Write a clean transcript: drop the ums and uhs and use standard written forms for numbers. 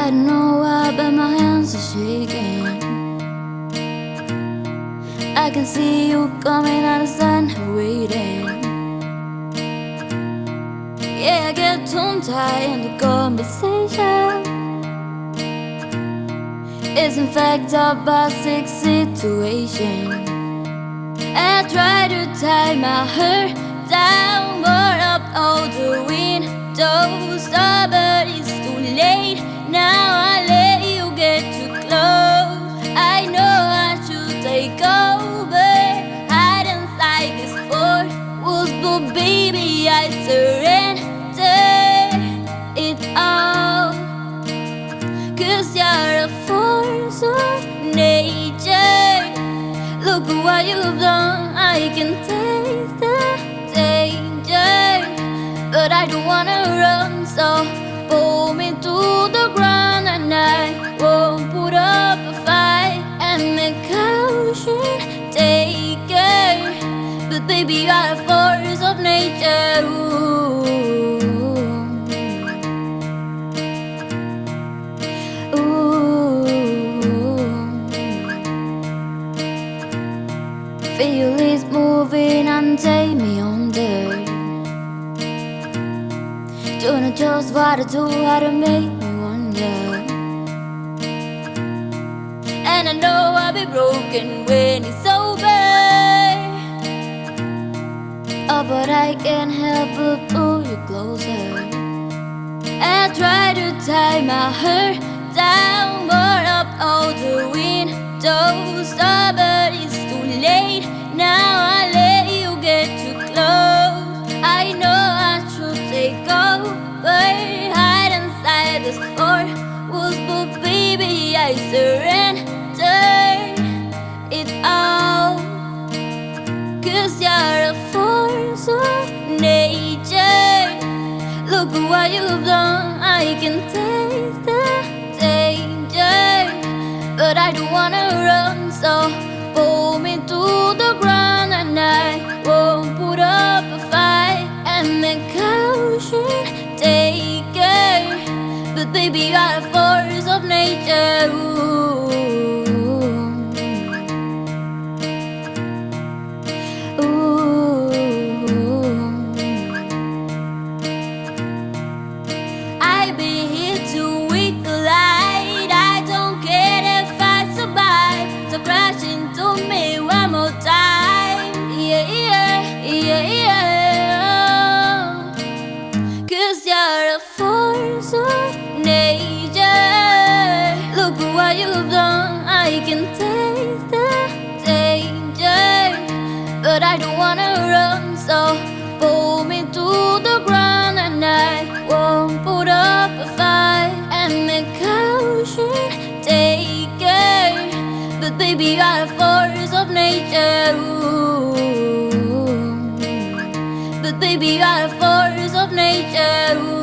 I don't know why, but my hands are shaking. I can see you coming, I understand her waiting. Yeah, I get tongue-tied in the conversation. It's in fact a basic situation. I try to tie my hair down, but up all the windows, but it's too late. Now I let you get too close. I know I should take over, hide inside these four walls, but baby, I surrender it all. 'Cause you're a force of nature. Look at what you've done. I can taste the danger, but I don't wanna run, so pull me to the ground, and I won't put up a fight. I'm a caution taker, but baby, you are a force of nature. Ooh. Feel it moving and take me under. Don't know just what to do, how to make me wonder. And I know I'll be broken when it's over. Oh, but I can't help but pull you closer. I try to tie my hair down, but up all the windows, but it's too late. Now I let you get too close. I know I should take over, hide inside this four walls, but baby, I surrender it all. 'Cause you're a force of nature. Look at what you've done. I can taste the danger, but I don't wanna run, so pull me to the ground, and I won't put up a fight. I'm a caution taker, but baby, you are a force of nature. Ooh. Ooh. I've been here to weak light. I don't care if I survive, so crash into me one more time. Yeah, yeah, yeah, yeah. 'Cause you're a force of nature. Look at what you've done. I can taste the danger, but I don't wanna run, so pull me to the ground, and I won't put up a fight. I'm a caution taker, but baby, you are a force of nature. Ooh. But baby, you are a force of nature. Ooh.